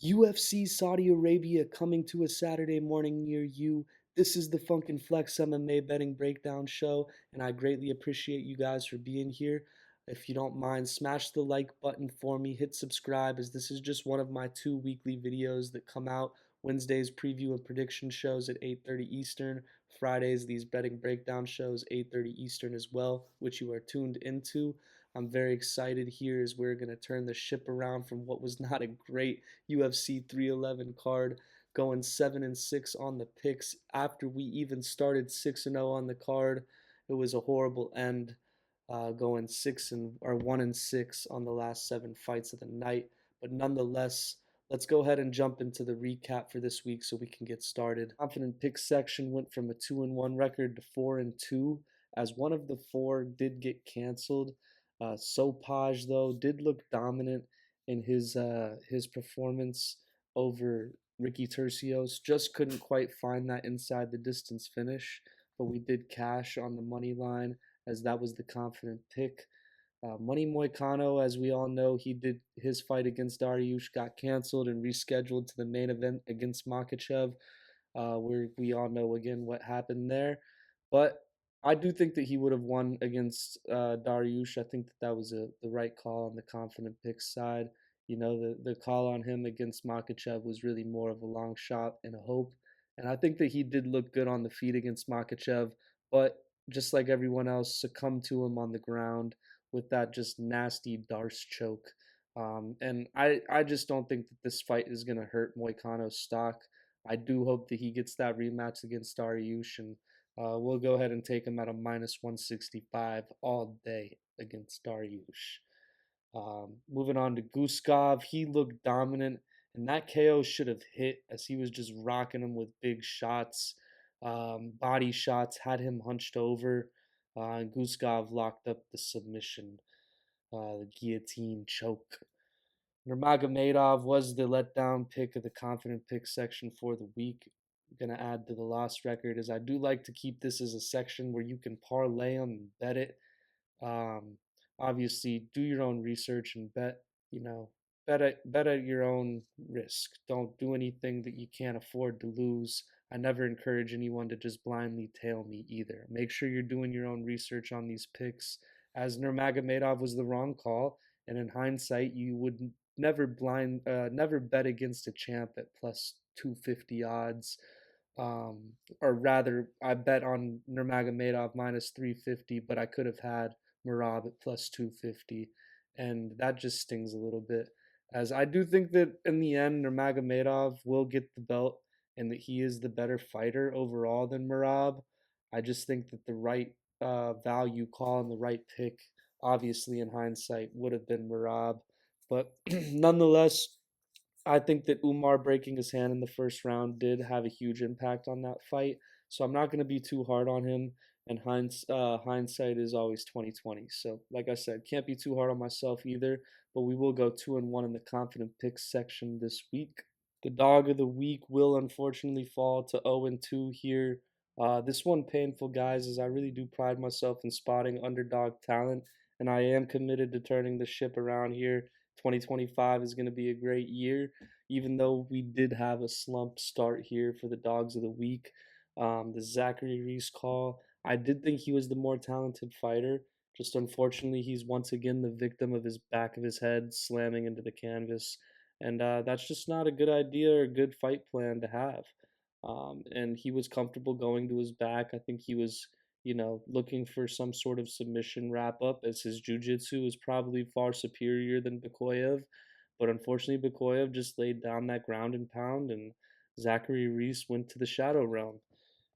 UFC Saudi Arabia coming to a Saturday morning near you. This is the Funkin' Flex MMA betting breakdown show, and I greatly appreciate you guys for being here. If you don't mind, smash the like button for me, hit subscribe, as this is just one of my two weekly videos that come out. Wednesdays, preview and prediction shows at 8:30 Eastern. Fridays, these betting breakdown shows, 8:30 Eastern as well, which you are tuned into. I'm very excited here as we're going to turn the ship around from what was not a great UFC 311 card, going 7-6 on the picks after we even started 6-0 on the card. It was a horrible end, going 1-6 on the last 7 fights of the night. But nonetheless, let's go ahead and jump into the recap for this week so we can get started. Confident pick section went from a 2-1 record to 4-2, as one of the four did get canceled. Sopaj, though, did look dominant in his performance over Ricky Tercios. Just couldn't quite find that inside the distance finish, but we did cash on the money line as that was the confident pick. Money Moicano, as we all know, he did his fight against Dariush, got canceled and rescheduled to the main event against Makachev. We all know again what happened there, but I do think that he would have won against Dariush. I think that that was the right call on the confident pick side. You know, the call on him against Makachev was really more of a long shot and a hope. And I think that he did look good on the feet against Makachev, but just like everyone else, succumbed to him on the ground with that just nasty Darce choke. And I just don't think that this fight is going to hurt Moicano's stock. I do hope that he gets that rematch against Dariush, and we'll go ahead and take him at a minus 165 all day against Dariush. Moving on to Guskov, he looked dominant, and that KO should have hit as he was just rocking him with big shots, body shots, had him hunched over. And Guskov locked up the submission, the guillotine choke. Nurmagomedov was the letdown pick of the confident pick section for the week. I'm going to add to the loss record as I do like to keep this as a section where you can parlay them and bet it. Um, Obviously, do your own research and bet, you know, bet at your own risk. Don't do anything that you can't afford to lose. I never encourage anyone to just blindly tail me either. Make sure you're doing your own research on these picks, as Nurmagomedov was the wrong call, and in hindsight, you would never bet against a champ at plus 250 odds. Or rather, I bet on Nurmagomedov minus 350, but I could have had Marab at plus 250, and that just stings a little bit. As I do think that in the end, Nurmagomedov will get the belt and that he is the better fighter overall than Marab. I just think that the right value call and the right pick, obviously in hindsight, would have been Marab. But nonetheless, I think that Umar breaking his hand in the first round did have a huge impact on that fight. So I'm not going to be too hard on him. And hindsight is always 2020. So like I said, can't be too hard on myself either. But we will go 2-1 in the confident picks section this week. The dog of the week will unfortunately fall to 0-2 here. This one painful, guys, as I really do pride myself in spotting underdog talent, and I am committed to turning the ship around here. 2025 is going to be a great year, even though we did have a slump start here for the dogs of the week. The Zachary Reese call, I did think he was the more talented fighter. Just unfortunately, he's once again the victim of his back of his head slamming into the canvas. And that's just not a good idea or a good fight plan to have. And he was comfortable going to his back. I think he was, looking for some sort of submission wrap up, as his jiu-jitsu is probably far superior than Bikoyev. But unfortunately, Bikoyev just laid down that ground and pound, and Zachary Reese went to the shadow realm.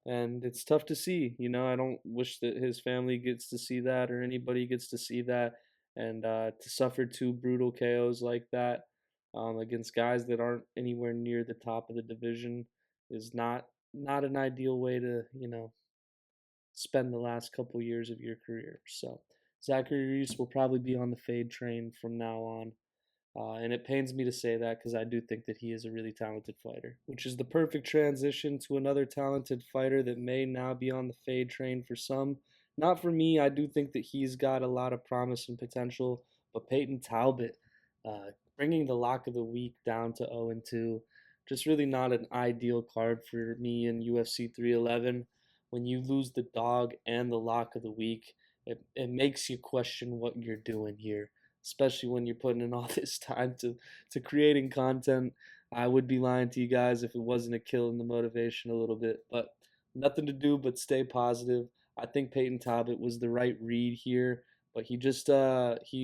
And it's tough to see. I don't wish that his family gets to see that or anybody gets to see that. And to suffer two brutal KOs like that against guys that aren't anywhere near the top of the division is not an ideal way to spend the last couple years of your career. So Zachary Reese will probably be on the fade train from now on. And it pains me to say that because I do think that he is a really talented fighter, which is the perfect transition to another talented fighter that may now be on the fade train for some. Not for me. I do think that he's got a lot of promise and potential, but Peyton Talbot, bringing the lock of the week down to 0 and 2. Just really not an ideal card for me in UFC 311. When you lose the dog and the lock of the week, it makes you question what you're doing here, especially when you're putting in all this time to creating content. I would be lying to you guys if it wasn't a kill in the motivation a little bit, but nothing to do but stay positive. I think Peyton Talbot was the right read here, but he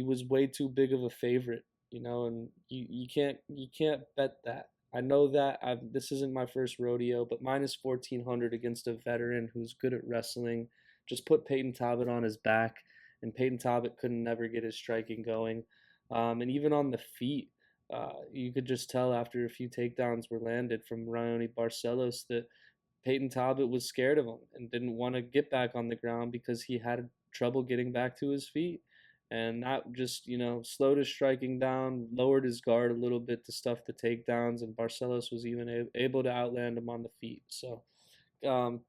was way too big of a favorite, and you can't bet that. I know that this isn't my first rodeo, but minus 1400 against a veteran who's good at wrestling, just put Peyton Talbot on his back, and Peyton Talbot couldn't never get his striking going. And even on the feet, you could just tell after a few takedowns were landed from Raoni Barcelos that Peyton Talbot was scared of him and didn't want to get back on the ground because he had trouble getting back to his feet. And that just, slowed his striking down, lowered his guard a little bit to stuff the takedowns, and Barcelos was even able to outland him on the feet. So um,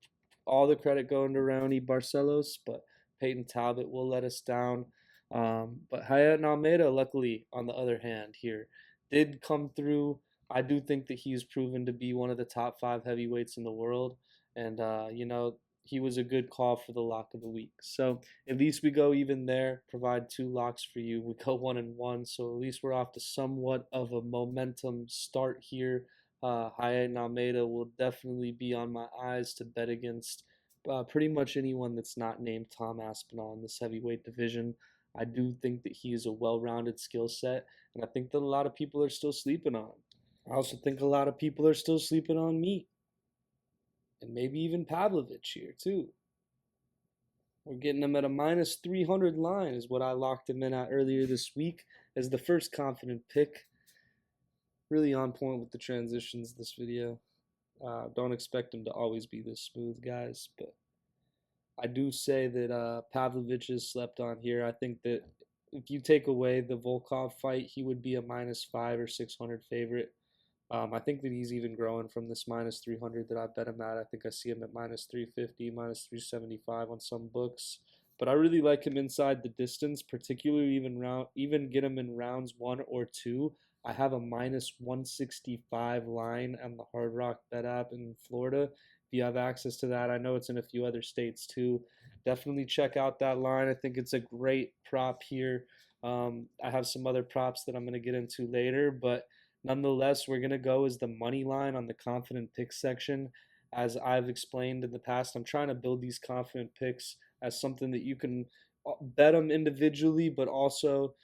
all the credit going to Raoni Barcelos, but Peyton Talbot will let us down. But Hayat Almeida, luckily, on the other hand, here did come through. I do think that he's proven to be one of the top five heavyweights in the world, and he was a good call for the lock of the week. So at least we go even there. Provide two locks for you. We go 1-1, so at least we're off to somewhat of a momentum start here. Hayat Almeida will definitely be on my eyes to bet against pretty much anyone that's not named Tom Aspinall in this heavyweight division. I do think that he is a well-rounded skill set, and I think that a lot of people are still sleeping on him. I also think a lot of people are still sleeping on me, and maybe even Pavlovich here too. We're getting him at a minus 300 line is what I locked him in at earlier this week as the first confident pick. Really on point with the transitions this video. Don't expect him to always be this smooth, guys, but I do say that Pavlovich is slept on here. I think that if you take away the Volkov fight, he would be a minus 5 or 600 favorite. I think that he's even growing from this minus 300 that I bet him at. I think I see him at minus 350, minus 375 on some books. But I really like him inside the distance, particularly even get him in rounds 1 or 2. I have a minus 165 line on the Hard Rock Bet app in Florida. If you have access to that, I know it's in a few other states too. Definitely check out that line. I think it's a great prop here. I have some other props that I'm going to get into later, but nonetheless, we're going to go as the money line on the confident picks section. As I've explained in the past, I'm trying to build these confident picks as something that you can bet them individually, but also,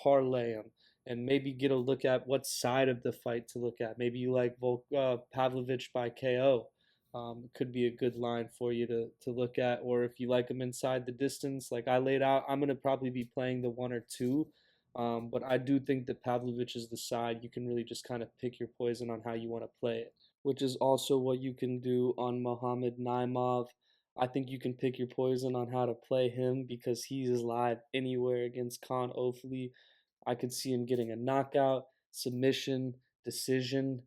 parlay them and maybe get a look at what side of the fight to look at. Maybe you like Pavlovich by KO. Could be a good line for you to look at. Or if you like them inside the distance, like I laid out, I'm going to probably be playing the 1 or 2. But I do think that Pavlovich is the side. You can really just kind of pick your poison on how you want to play it, which is also what you can do on Mohamed Naimov. I think you can pick your poison on how to play him because he is live anywhere against Khan Ofli. I could see him getting a knockout, submission, decision.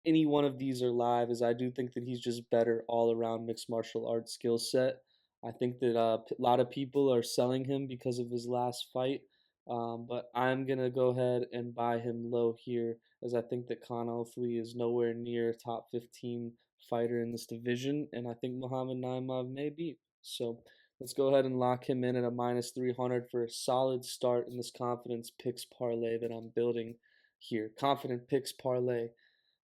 Any one of these are live, as I do think that he's just better all around mixed martial arts skill set. I think that a lot of people are selling him because of his last fight, but I'm gonna go ahead and buy him low here, as I think that Khan Alfli is nowhere near a top 15 fighter in this division, and I think Muhammad Naimov may be. So let's go ahead and lock him in at a minus 300 for a solid start in this confidence picks parlay that I'm building here. Confident picks parlay.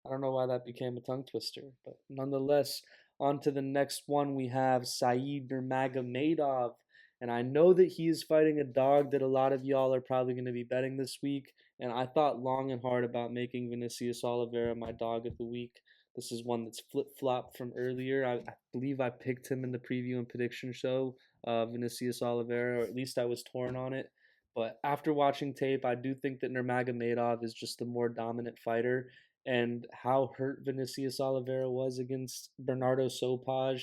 I don't know why that became a tongue twister, but nonetheless, on to the next one. We have Saeed Nurmagomedov, and I know that he is fighting a dog that a lot of y'all are probably going to be betting this week. And I thought long and hard about making Vinicius Oliveira my dog of the week. This is one that's flip flopped from earlier. I believe I picked him in the preview and prediction show, Vinicius Oliveira, or at least I was torn on it. But after watching tape, I do think that Nurmagomedov is just the more dominant fighter, and how hurt Vinicius Oliveira was against Bernardo Sopaj.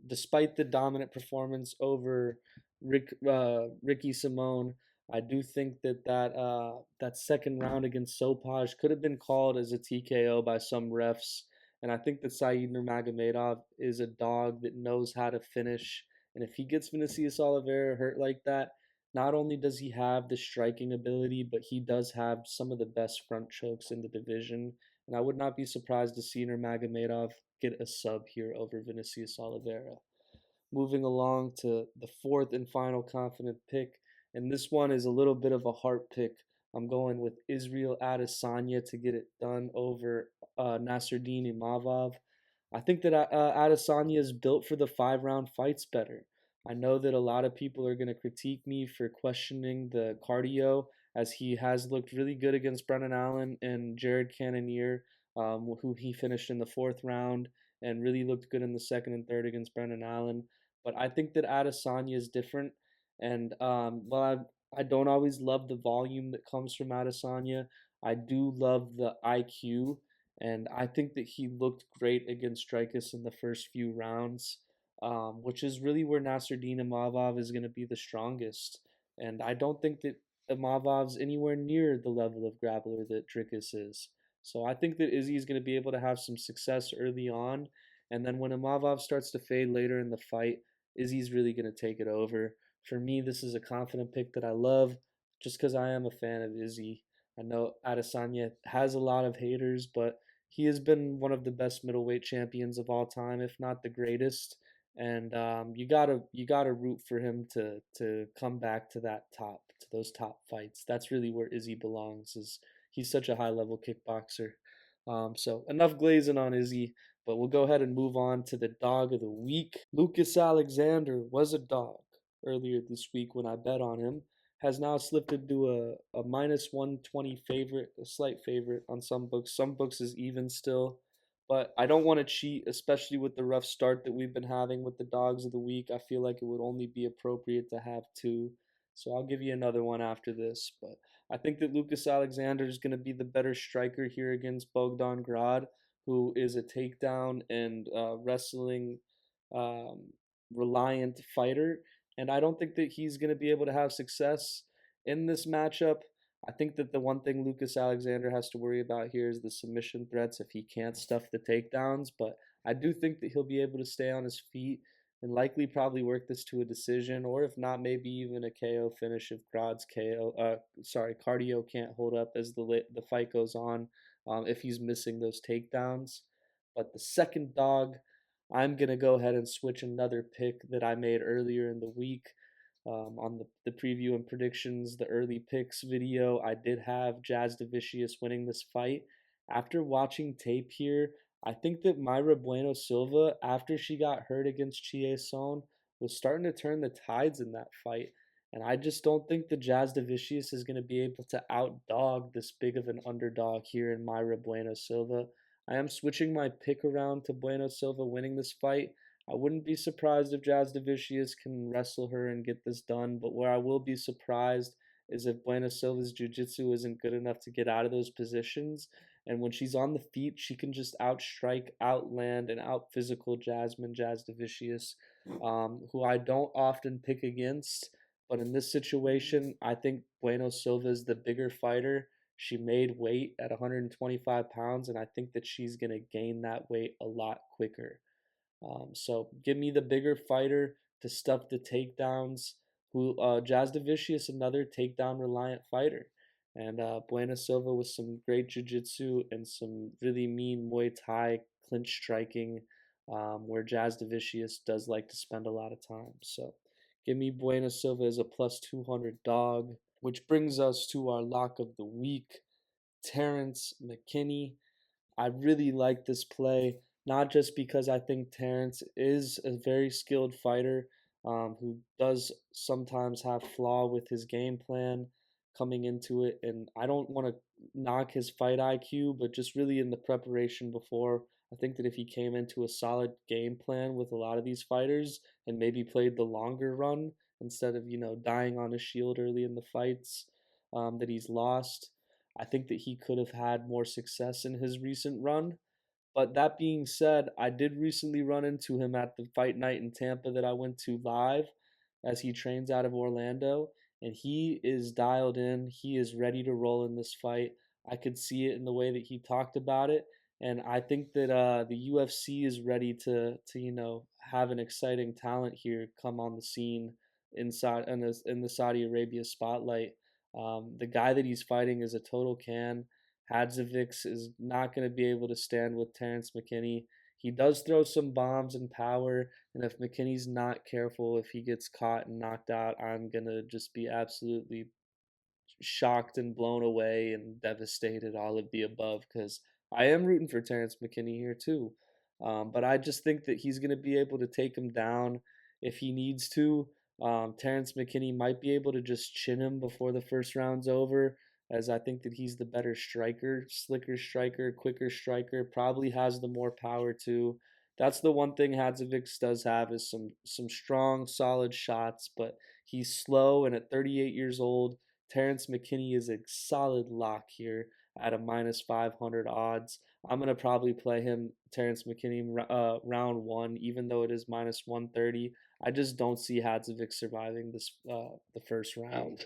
Despite the dominant performance over Ricky Simone, I do think that second round against Sopaj could have been called as a TKO by some refs. And I think that Saeed Nurmagomedov is a dog that knows how to finish. And if he gets Vinicius Oliveira hurt like that, not only does he have the striking ability, but he does have some of the best front chokes in the division. And I would not be surprised to see Nurmagomedov get a sub here over Vinicius Oliveira. Moving along to the fourth and final confident pick, and this one is a little bit of a heart pick. I'm going with Israel Adesanya to get it done over Nasruddin Imavov. I think that Adesanya is built for the 5 round fights better. I know that a lot of people are going to critique me for questioning the cardio, as he has looked really good against Brennan Allen and Jared Cannonier, who he finished in the 4th round and really looked good in the second and third against Brennan Allen. But I think that Adesanya is different. And while I don't always love the volume that comes from Adesanya, I do love the IQ. And I think that he looked great against Strikers in the first few rounds, which is really where Nasruddin Imavov is going to be the strongest. And I don't think that Imavov's anywhere near the level of grappler that Dricus is. So I think that Izzy is going to be able to have some success early on. And then when Imavov starts to fade later in the fight, Izzy's really going to take it over. For me, this is a confident pick that I love just because I am a fan of Izzy. I know Adesanya has a lot of haters, but he has been one of the best middleweight champions of all time, if not the greatest. And you gotta root for him to come back to that top to those top fights. That's really where Izzy belongs. Is he's such a high level kickboxer. So enough glazing on Izzy, but we'll go ahead and move on to the dog of the week. Lucas Alexander was a dog earlier this week when I bet on him. Has now slipped into a minus 120 favorite, a slight favorite on some books. Some books is even still. But I don't want to cheat, especially with the rough start that we've been having with the dogs of the week. I feel like it would only be appropriate to have two. So I'll give you another one after this. But I think that Lucas Alexander is going to be the better striker here against Bogdan Grad, who is a takedown and wrestling um, reliant fighter. And I don't think that he's going to be able to have success in this matchup. I think that the one thing Lucas Alexander has to worry about here is the submission threats if he can't stuff the takedowns. But I do think that he'll be able to stay on his feet and likely probably work this to a decision, or if not, maybe even a KO finish if Grod's cardio can't hold up as the fight goes on, if he's missing those takedowns. But the second dog, I'm gonna go ahead and switch another pick that I made earlier in the week. On the preview and predictions, the early picks video, I did have Jazz Davicius winning this fight. After watching tape here, I think that Myra Bueno Silva, after she got hurt against Son, was starting to turn the tides in that fight. And I just don't think the Jazz Davicius is going to be able to outdog this big of an underdog here in Myra Bueno Silva. I am switching my pick around to Bueno Silva winning this fight. I wouldn't be surprised if Jazz Davicius can wrestle her and get this done, but where I will be surprised is if Bueno Silva's jiu-jitsu isn't good enough to get out of those positions. And when she's on the feet, she can just outstrike, outland, and out physical Jazz Davicius, who I don't often pick against. But in this situation, I think Bueno Silva is the bigger fighter. She made weight at 125 pounds, and I think that she's going to gain that weight a lot quicker. So give me the bigger fighter to stuff the takedowns. Who Jazz Davicius, another takedown reliant fighter, and Buena Silva with some great jiu-jitsu and some really mean Muay Thai clinch striking, where Jazz Davicius does like to spend a lot of time. So give me Buena Silva as a plus 200 dog, which brings us to our lock of the week, Terrence McKinney. I really like this play, not just because I think Terrence is a very skilled fighter, who does sometimes have flaw with his game plan coming into it, and I don't want to knock his fight IQ, but just really in the preparation before, I think that if he came into a solid game plan with a lot of these fighters and maybe played the longer run instead of dying on his shield early in the fights, that he's lost, I think that he could have had more success in his recent run. But that being said, I did recently run into him at the fight night in Tampa that I went to live, as he trains out of Orlando, and he is dialed in. He is ready to roll in this fight. I could see it in the way that he talked about it, and I think that the UFC is ready to have an exciting talent here come on the scene. inside in the Saudi Arabia spotlight. The guy that he's fighting is a total can. Hadzovic is not going to be able to stand with Terrence McKinney. He does throw some bombs and power, and if McKinney's not careful, if he gets caught and knocked out, I'm gonna just be absolutely shocked and blown away and devastated, all of the above, because I am rooting for Terrence McKinney here too. But I just think that he's going to be able to take him down if he needs to. Terrence McKinney might be able to just chin him before the first round's over, as I think that he's the better striker, slicker striker, quicker striker, probably has the more power too. That's the one thing Hadzovic does have is some strong, solid shots, but he's slow, and at 38 years old, Terrence McKinney is a solid lock here at a minus 500 odds. I'm going to probably play him, Terrence McKinney, round one, even though it is minus 130. I just don't see Hadzovic surviving the first round,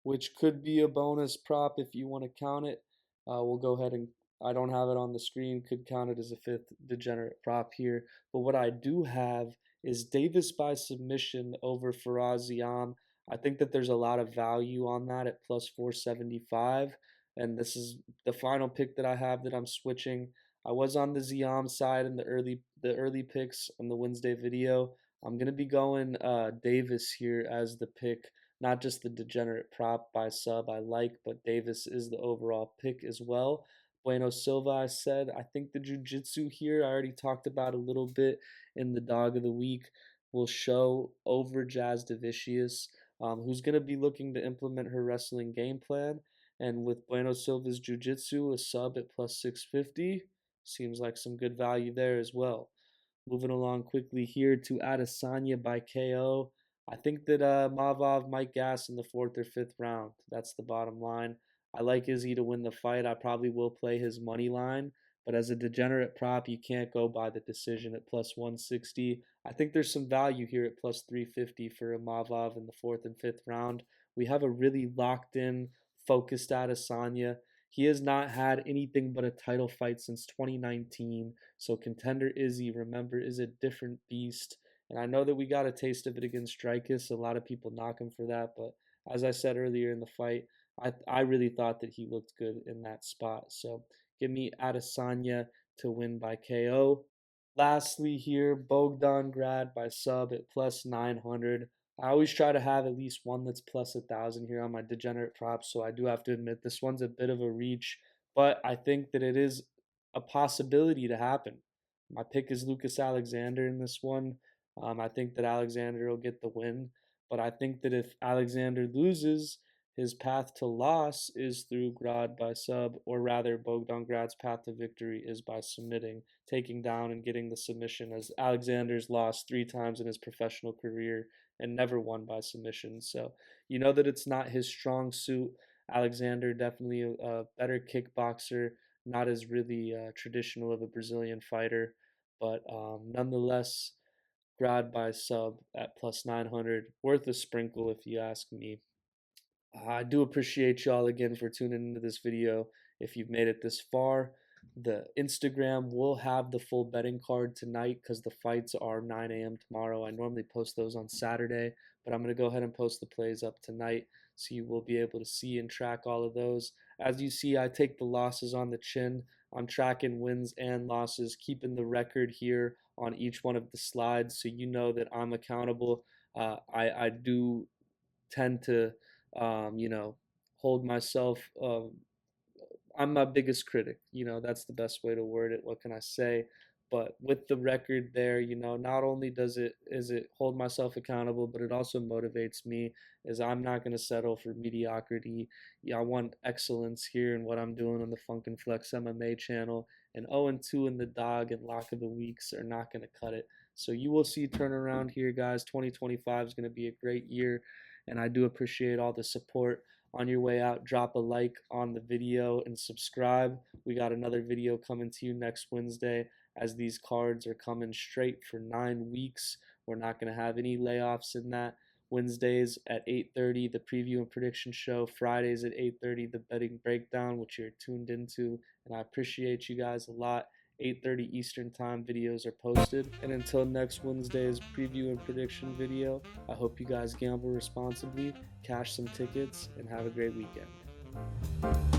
which could be a bonus prop if you want to count it. We'll go ahead and I don't have it on the screen, could count it as a fifth degenerate prop here. But what I do have is Davis by submission over Faraz Ziam. I think that there's a lot of value on that at plus 475. And this is the final pick that I have that I'm switching. I was on the Ziam side in the early picks on the Wednesday video. I'm gonna be going Davis here as the pick, not just the degenerate prop by sub I like, but Davis is the overall pick as well. Bueno Silva, I said, I think the jiu-jitsu here, I already talked about a little bit in the dog of the week, will show over Jazz Davicius, who's going to be looking to implement her wrestling game plan. And with Bueno Silva's jiu-jitsu, a sub at plus 650, seems like some good value there as well. Moving along quickly here to Adesanya by KO. I think that Mavov might gas in the fourth or fifth round. That's the bottom line. I like Izzy to win the fight. I probably will play his money line, but as a degenerate prop, you can't go by the decision at plus 160. I think there's some value here at plus 350 for a Mavov in the fourth and fifth round. We have a really locked in, focused Adesanya. He has not had anything but a title fight since 2019. So contender Izzy, remember, is a different beast. And I know that we got a taste of it against Dreykus. A lot of people knock him for that, but as I said earlier in the fight, I really thought that he looked good in that spot. So give me Adesanya to win by KO. Lastly, here, Bogdan Grad by sub at plus 900. I always try to have at least one that's plus 1,000 here on my degenerate props, so I do have to admit this one's a bit of a reach, but I think that it is a possibility to happen. My pick is Lucas Alexander in this one. I think that Alexander will get the win, but I think that if Alexander loses, his path to loss is through Grad by sub, or rather, Bogdan Grad's path to victory is by submitting, taking down and getting the submission, as Alexander's lost 3 times in his professional career and never won by submission. So you know that it's not his strong suit. Alexander definitely a better kickboxer, not as really traditional of a Brazilian fighter, but nonetheless, Grad by sub at plus 900, worth a sprinkle if you ask me. I do appreciate y'all again for tuning into this video. If you've made it this far, the Instagram will have the full betting card tonight because the fights are 9 a.m. tomorrow. I normally post those on Saturday, but I'm going to go ahead and post the plays up tonight so you will be able to see and track all of those. As you see, I take the losses on the chin. I'm tracking wins and losses, keeping the record here on each one of the slides so you know that I'm accountable. I do tend to, you know, hold myself. I'm my biggest critic. That's the best way to word it. What can I say? But with the record there, not only does it is it hold myself accountable, but it also motivates me as I'm not going to settle for mediocrity. Yeah, I want excellence here in what I'm doing on the Funk and Flex MMA channel. And 0-2 in the dog and lock of the weeks are not going to cut it. So you will see turnaround here, guys. 2025 is going to be a great year, and I do appreciate all the support. On your way out, drop a like on the video and subscribe. We got another video coming to you next Wednesday, as these cards are coming straight for 9 weeks. We're not going to have any layoffs in that. Wednesdays at 8:30, the preview and prediction show. Fridays at 8:30, the betting breakdown, which you're tuned into. And I appreciate you guys a lot. 8:30 Eastern Time videos are posted. And until next Wednesday's preview and prediction video, I hope you guys gamble responsibly, cash some tickets, and have a great weekend.